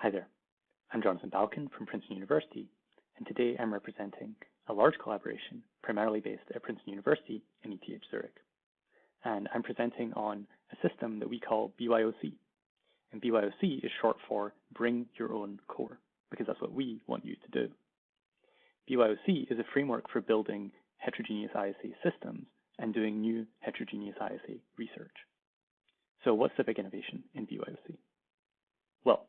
Hi there, I'm Jonathan Balkind from Princeton University, and today I'm representing a large collaboration primarily based at Princeton University in ETH Zurich. And I'm presenting on a system that we call BYOC. And BYOC is short for Bring Your Own Core, because that's what we want you to do. BYOC is a framework for building heterogeneous-ISA systems and doing new heterogeneous-ISA research. So what's the big innovation in BYOC? Well,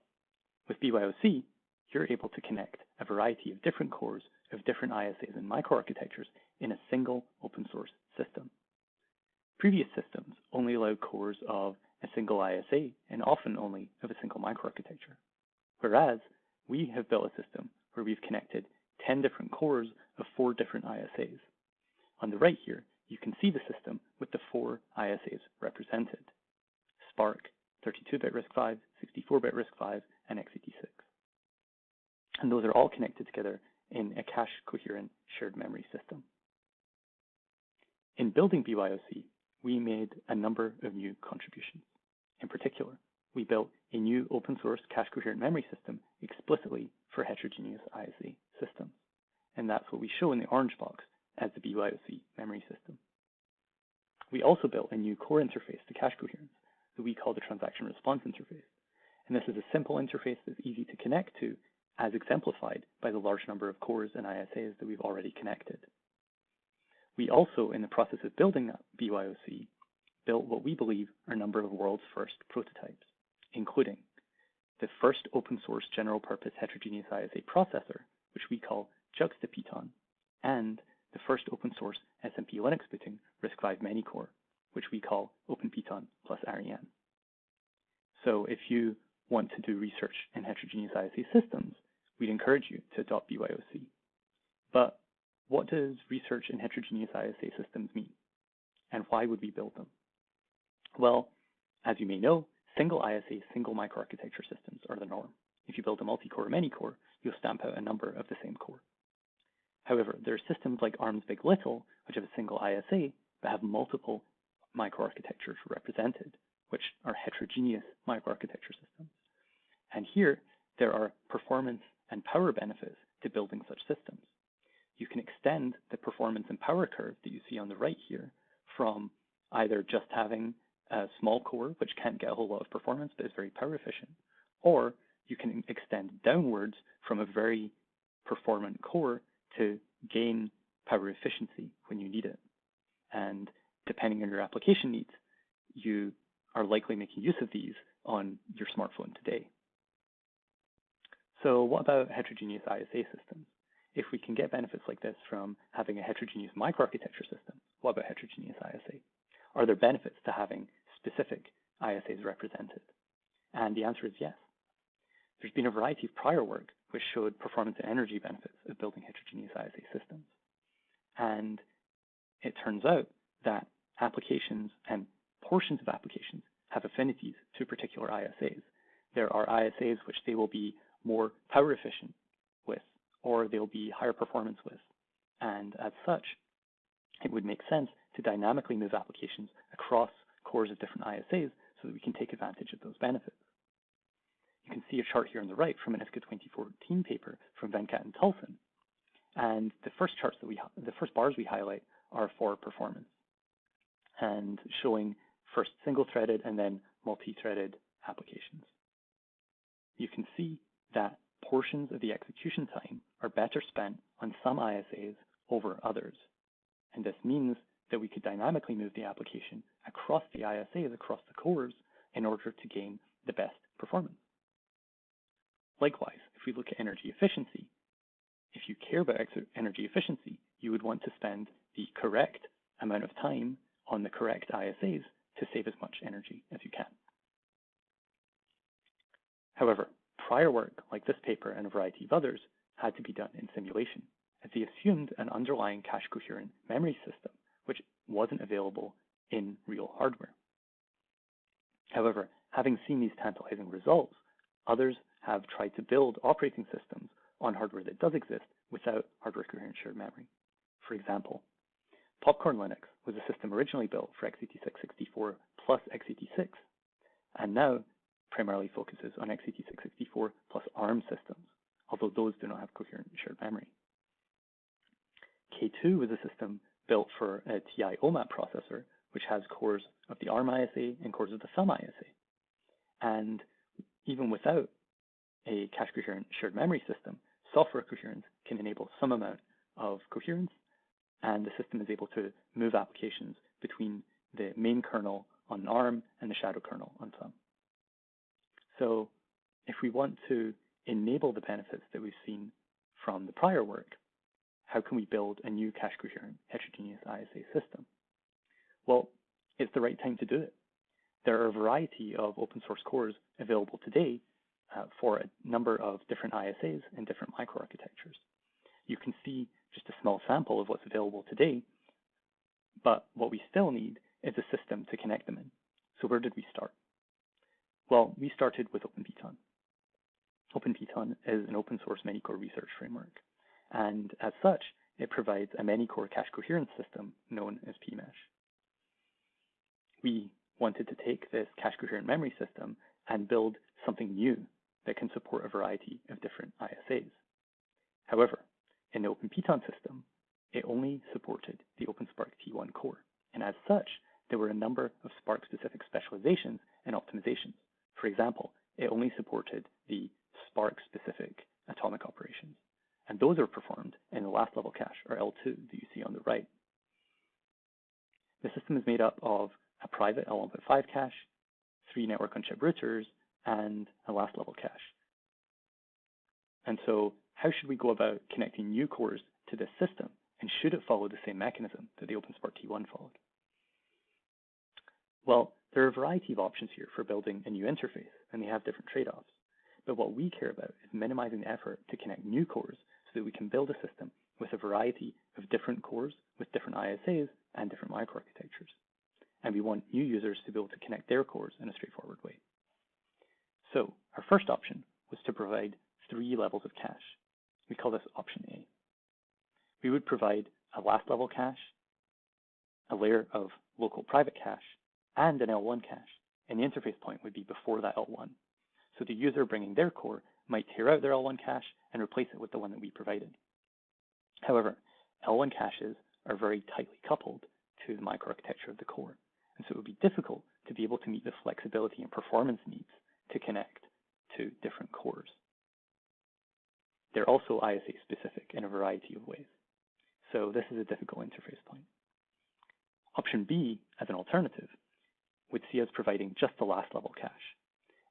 with BYOC, you're able to connect a variety of different cores of different ISAs and microarchitectures in a single open source system. Previous systems only allowed cores of a single ISA and often only of a single microarchitecture. Whereas we have built a system where we've connected 10 different cores of 4 different ISAs. On the right here, you can see the system with the 4 ISAs represented: Spark, 32-bit RISC-V, 64-bit RISC-V, and x86. And those are all connected together in a cache-coherent shared memory system. In building BYOC, we made a number of new contributions. In particular, we built a new open-source cache-coherent memory system explicitly for heterogeneous ISA systems. And that's what we show in the orange box as the BYOC memory system. We also built a new core interface to cache coherence that we call the transaction response interface. And this is a simple interface that's easy to connect to, as exemplified by the large number of cores and ISAs that we've already connected. We also, in the process of building that BYOC, built what we believe are a number of world's first prototypes, including the first open source general purpose heterogeneous ISA processor, which we call Juxta Piton, and the first open source SMP Linux booting RISC-V Manycore, which we call OpenPitar Ariane. So if you want to do research in heterogeneous ISA systems, we'd encourage you to adopt BYOC. But what does research in heterogeneous ISA systems mean? And why would we build them? Well, as you may know, single ISA, single microarchitecture systems are the norm. If you build a multi-core or many-core, you'll stamp out a number of the same core. However, there are systems like ARM's Big Little, which have a single ISA, but have multiple microarchitectures represented, which are heterogeneous microarchitecture systems. And here, there are performance and power benefits to building such systems. You can extend the performance and power curve that you see on the right here from either just having a small core, which can't get a whole lot of performance, but is very power efficient, or you can extend downwards from a very performant core to gain power efficiency when you need it. And depending on your application needs, you are likely making use of these on your smartphone today. So what about heterogeneous ISA systems? If we can get benefits like this from having a heterogeneous microarchitecture system, what about heterogeneous ISA? Are there benefits to having specific ISAs represented? And the answer is yes. There's been a variety of prior work which showed performance and energy benefits of building heterogeneous ISA systems. And it turns out that applications and portions of applications have affinities to particular ISAs. There are ISAs which they will be more power efficient with, or they'll be higher performance with. And as such, it would make sense to dynamically move applications across cores of different ISAs so that we can take advantage of those benefits. You can see a chart here on the right from an ISCA 2014 paper from Venkat and Tulsin. And the first bars we highlight are for performance and showing first single-threaded and then multi-threaded applications. You can see that portions of the execution time are better spent on some ISAs over others. And this means that we could dynamically move the application across the ISAs, across the cores, in order to gain the best performance. Likewise, if we look at energy efficiency, if you care about energy efficiency, you would want to spend the correct amount of time on the correct ISAs to save as much energy as you can. However, prior work like this paper and a variety of others had to be done in simulation, as they assumed an underlying cache-coherent memory system, which wasn't available in real hardware. However, having seen these tantalizing results, others have tried to build operating systems on hardware that does exist without hardware coherent shared memory. For example, Popcorn Linux was a system originally built for x86-64 plus x86, and now primarily focuses on x86-64 plus ARM systems, although those do not have coherent shared memory. K2 was a system built for a TI OMAP processor, which has cores of the ARM ISA and cores of the thumb ISA. And even without a cache coherent shared memory system, software coherence can enable some amount of coherence, and the system is able to move applications between the main kernel on ARM and the shadow kernel on thumb. So if we want to enable the benefits that we've seen from the prior work, how can we build a new cache coherent heterogeneous ISA system? Well, it's the right time to do it. There are a variety of open source cores available today for a number of different ISAs and different microarchitectures. You can see just a small sample of what's available today, but what we still need is a system to connect them in. So where did we start? Well, we started with OpenPiton. OpenPiton is an open source Manycore research framework, and as such, it provides a Manycore cache coherence system known as PMesh. We wanted to take this cache coherent memory system and build something new that can support a variety of different ISAs. However, in the OpenPiton system, it only supported the OpenSpark T1 core, and as such, there were a number of Spark-specific specializations and optimizations. For example, it only supported the Spark-specific atomic operations, and those are performed in the last level cache, or L2, that you see on the right. The system is made up of a private L1.5 cache, 3 network-on-chip routers, and a last level cache. And so how should we go about connecting new cores to this system, and should it follow the same mechanism that the OpenSpark T1 followed? Well, there are a variety of options here for building a new interface, and they have different trade-offs. But what we care about is minimizing the effort to connect new cores so that we can build a system with a variety of different cores with different ISAs and different microarchitectures. And we want new users to be able to connect their cores in a straightforward way. So our first option was to provide 3 levels of cache. We call this option A. We would provide a last level cache, a layer of local private cache, and an L1 cache, and the interface point would be before that L1. So the user bringing their core might tear out their L1 cache and replace it with the one that we provided. However, L1 caches are very tightly coupled to the microarchitecture of the core, and so it would be difficult to be able to meet the flexibility and performance needs to connect to different cores. They're also ISA specific in a variety of ways, so this is a difficult interface point. Option B, as an alternative, would see us providing just the last level cache,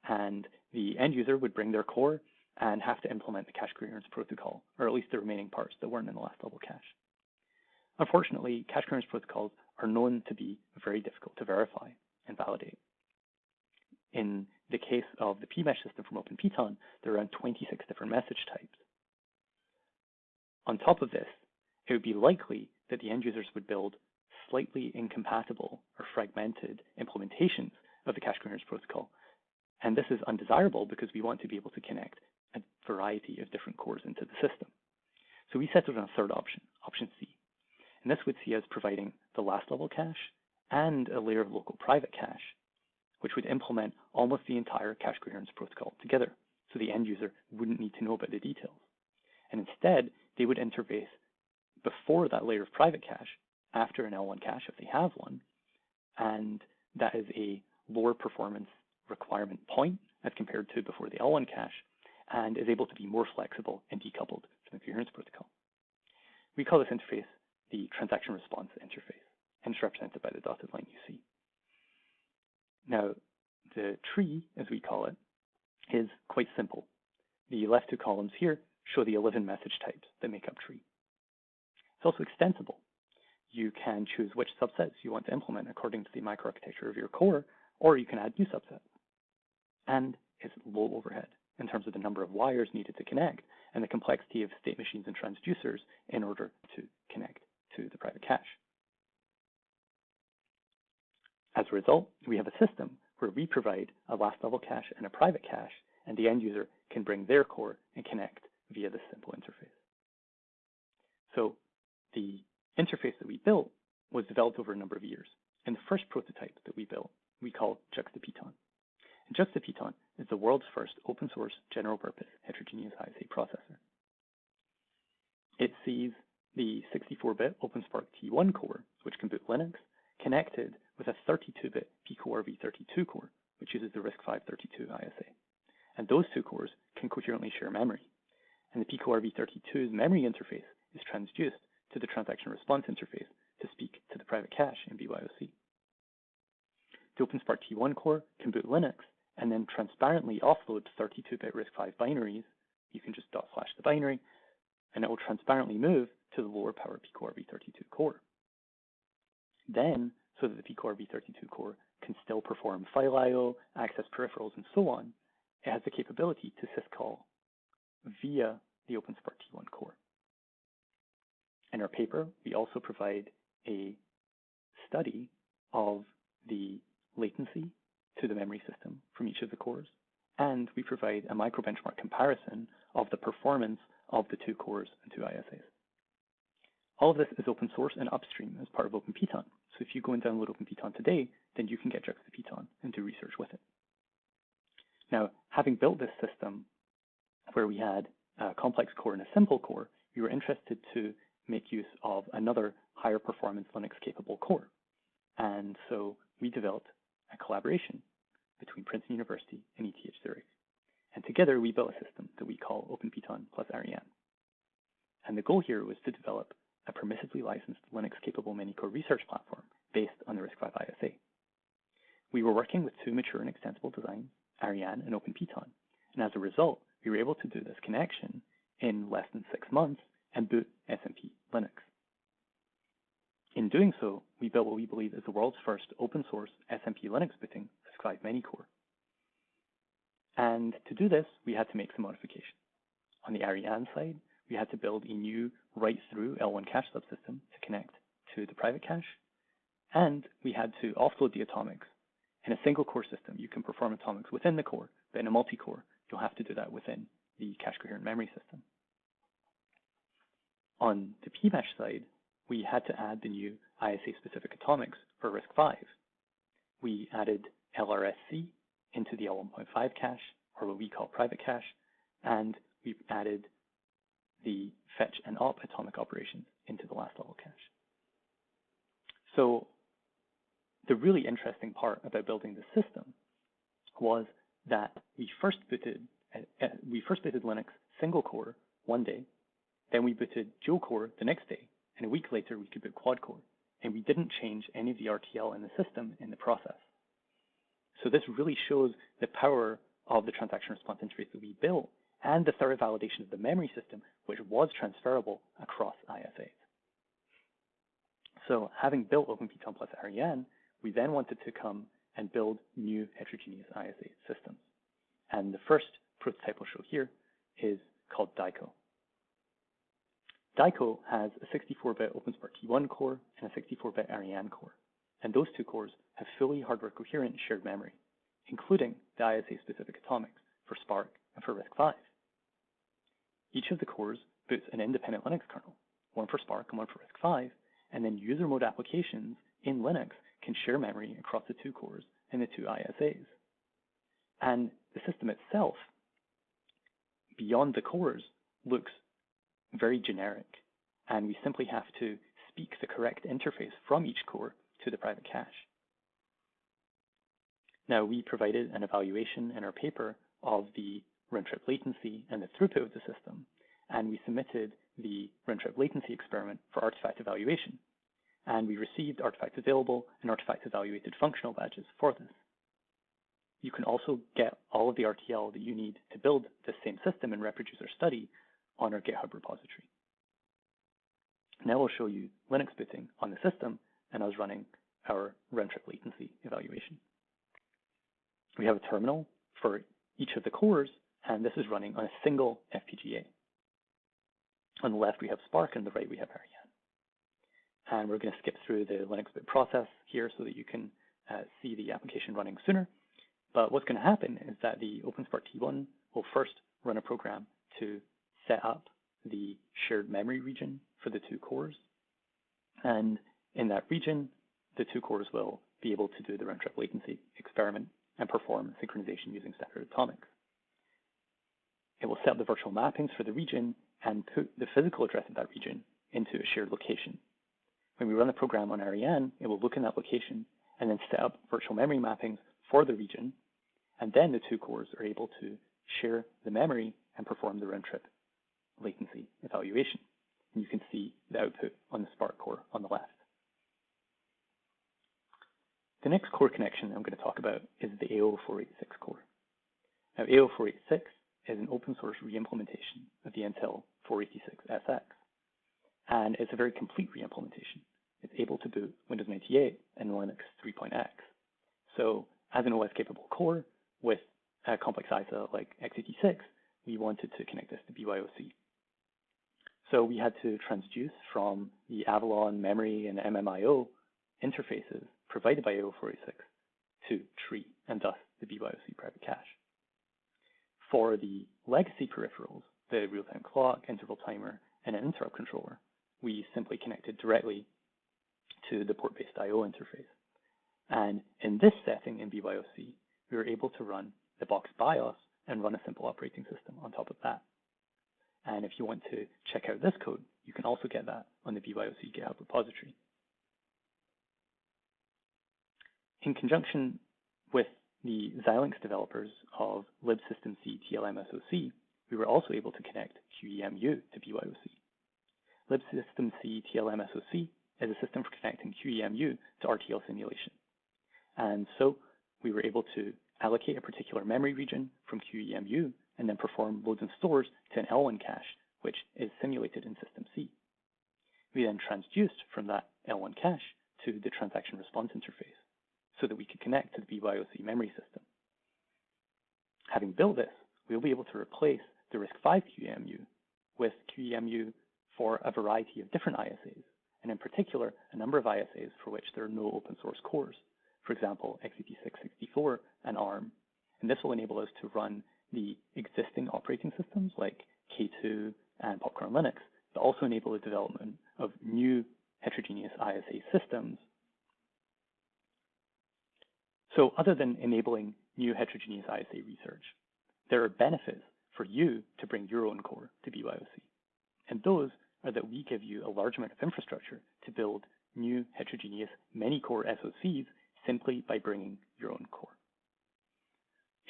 and the end user would bring their core and have to implement the cache coherence protocol, or at least the remaining parts that weren't in the last level cache. Unfortunately, cache coherence protocols are known to be very difficult to verify and validate. In the case of the PMesh system from OpenPiton, there are around 26 different message types. On top of this, it would be likely that the end users would build slightly incompatible or fragmented implementations of the cache coherence protocol. And this is undesirable because we want to be able to connect a variety of different cores into the system. So we settled on a third option, option C. And this would see us providing the last level cache and a layer of local private cache, which would implement almost the entire cache coherence protocol together. So the end user wouldn't need to know about the details. And instead, they would interface before that layer of private cache after an L1 cache if they have one. And that is a lower performance requirement point as compared to before the L1 cache, and is able to be more flexible and decoupled from the coherence protocol. We call this interface the transaction response interface, and it's represented by the dotted line you see. Now, the tree, as we call it, is quite simple. The left 2 columns here show the 11 message types that make up tree. It's also extensible. You can choose which subsets you want to implement according to the microarchitecture of your core, or you can add new subsets. And it's low overhead in terms of the number of wires needed to connect and the complexity of state machines and transducers in order to connect to the private cache. As a result, we have a system where we provide a last level cache and a private cache, and the end user can bring their core and connect via this simple interface. So the interface that we built was developed over a number of years. And the first prototype that we built, we call Juxta Piton. And Juxta Piton is the world's first open source general purpose heterogeneous ISA processor. It sees the 64-bit OpenSpark T1 core, which can boot Linux, connected with a 32-bit PicoRV32 core, which uses the RISC-V32 ISA. And those two cores can coherently share memory. And the PicoRV32's memory interface is transduced to the transaction response interface to speak to the private cache in BYOC. The OpenSpark T1 core can boot Linux and then transparently offload 32-bit RISC-V binaries. You can just // the binary, and it will transparently move to the lower power PicoRV32 core. Then, so that the PicoRV32 core can still perform file I/O, access peripherals, and so on, it has the capability to syscall via the OpenSpark T1 core. In our paper, we also provide a study of the latency to the memory system from each of the cores, and we provide a micro-benchmark comparison of the performance of the two cores and two ISAs. All of this is open source and upstream as part of OpenPiton. So if you go and download OpenPiton today, then you can get Juxta Piton and do research with it. Now, having built this system where we had a complex core and a simple core, we were interested to make use of another higher performance Linux capable core. And so we developed a collaboration between Princeton University and ETH Zurich. And together we built a system that we call OpenPiton+Ariane. And the goal here was to develop a permissively licensed Linux capable Manycore research platform based on the RISC-V ISA. We were working with two mature and extensible designs, Ariane and OpenPiton. And as a result, we were able to do this connection in less than 6 months and boot SMP Linux. In doing so, we built what we believe is the world's first open source SMP Linux booting RISC-V Manycore. And to do this, we had to make some modifications. On the Ariane side, we had to build a new write-through L1 cache subsystem to connect to the private cache. And we had to offload the atomics. In a single core system, you can perform atomics within the core, but in a multi-core, you'll have to do that within the cache coherent memory system. On the PMesh side, we had to add the new ISA-specific atomics for RISC-V. We added LRSC into the L1.5 cache, or what we call private cache, and we added the fetch and op atomic operations into the last level cache. So the really interesting part about building the system was that we first booted Linux single core one day, then we booted dual core the next day, and a week later we could boot quad core, and we didn't change any of the RTL in the system in the process. So this really shows the power of the transaction response interface that we built and the thorough validation of the memory system, which was transferable across ISAs. So having built OpenPiton+Ariane, we then wanted to come and build new heterogeneous ISA systems. And the first prototype I'll show here is called Dicho. Dicho has a 64-bit OpenSpark T1 core and a 64-bit Ariane core. And those two cores have fully hardware coherent shared memory, including the ISA-specific atomics for Spark and for RISC-V. Each of the cores boots an independent Linux kernel, one for Spark and one for RISC-V, and then user mode applications in Linux can share memory across the two cores and the two ISAs. And the system itself, beyond the cores, looks very generic, and we simply have to speak the correct interface from each core to the private cache. Now, we provided an evaluation in our paper of the round-trip latency and the throughput of the system, and we submitted the round-trip latency experiment for artifact evaluation. And we received artifact available and artifact evaluated functional badges for this. You can also get all of the RTL that you need to build the same system and reproduce our study on our GitHub repository. Now I'll show you Linux booting on the system and us running our round-trip latency evaluation. We have a terminal for each of the cores, and this is running on a single FPGA. On the left, we have Spark, and on the right, we have Ariane. And we're going to skip through the Linux boot process here so that you can see the application running sooner. But what's going to happen is that the OpenSpark T1 will first run a program to set up the shared memory region for the two cores. And in that region, the two cores will be able to do the round-trip latency experiment and perform synchronization using standard atomics. It will set up the virtual mappings for the region and put the physical address of that region into a shared location. When we run the program on Ariane, it will look in that location and then set up virtual memory mappings for the region, and then the two cores are able to share the memory and perform the round-trip latency evaluation. And you can see the output on the Spark core on the left. The next core connection I'm going to talk about is the AO486 core. Now, AO486 is an open source re-implementation of the Intel 486SX, and it's a very complete re-implementation. It's able to boot Windows 98 and Linux 3.x. So as an OS-capable core with a complex ISA like x86, we wanted to connect this to BYOC. So we had to transduce from the Avalon memory and MMIO interfaces provided by AO486 to treat and thus the BYOC private cache. For the legacy peripherals, the real-time clock, interval timer, and an interrupt controller, we simply connected directly to the port-based I/O interface. And in this setting in BYOC, we were able to run the box BIOS and run a simple operating system on top of that. And if you want to check out this code, you can also get that on the BYOC GitHub repository. In conjunction with the Xilinx developers of libsystemc TLM-SoC, we were also able to connect QEMU to BYOC. Libsystemc TLM-SoC is a system for connecting QEMU to RTL simulation. And so we were able to allocate a particular memory region from QEMU and then perform loads and stores to an L1 cache, which is simulated in System C. We then transduced from that L1 cache to the transaction response interface so that we could connect to the BYOC memory system. Having built this, we'll be able to replace the RISC-V QEMU with QEMU for a variety of different ISAs, and in particular, a number of ISAs for which there are no open source cores, for example, x86-64 and ARM. And this will enable us to run the existing operating systems like K2 and Popcorn Linux, but also enable the development of new heterogeneous ISA systems. So other than enabling new heterogeneous ISA research, there are benefits for you to bring your own core to BYOC. And those are that we give you a large amount of infrastructure to build new heterogeneous many-core SoCs simply by bringing your own core.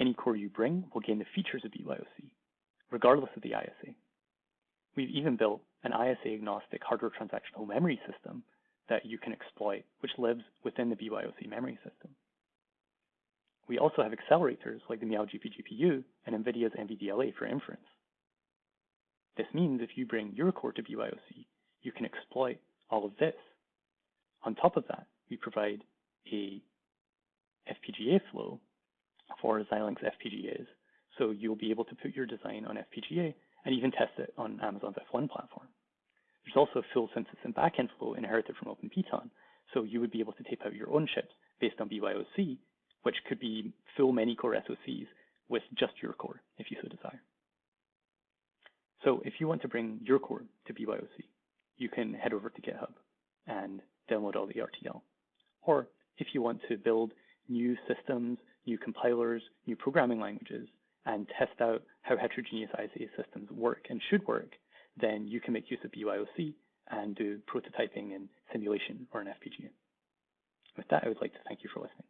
Any core you bring will gain the features of BYOC, regardless of the ISA. We've even built an ISA-agnostic hardware transactional memory system that you can exploit, which lives within the BYOC memory system. We also have accelerators like the Meow-GP GPU and NVIDIA's NVDLA for inference. This means if you bring your core to BYOC, you can exploit all of this. On top of that, we provide a FPGA flow for Xilinx FPGAs, so you'll be able to put your design on FPGA and even test it on Amazon's F1 platform. There's also a full synthesis and backend flow inherited from OpenPitar, so you would be able to tape out your own chips based on BYOC, which could be full many-core SoCs with just your core, if you so desire. So if you want to bring your core to BYOC, you can head over to GitHub and download all the RTL. Or if you want to build new systems, new compilers, new programming languages, and test out how heterogeneous ISA systems work and should work, then you can make use of BYOC and do prototyping and simulation or an FPGA. With that, I would like to thank you for listening.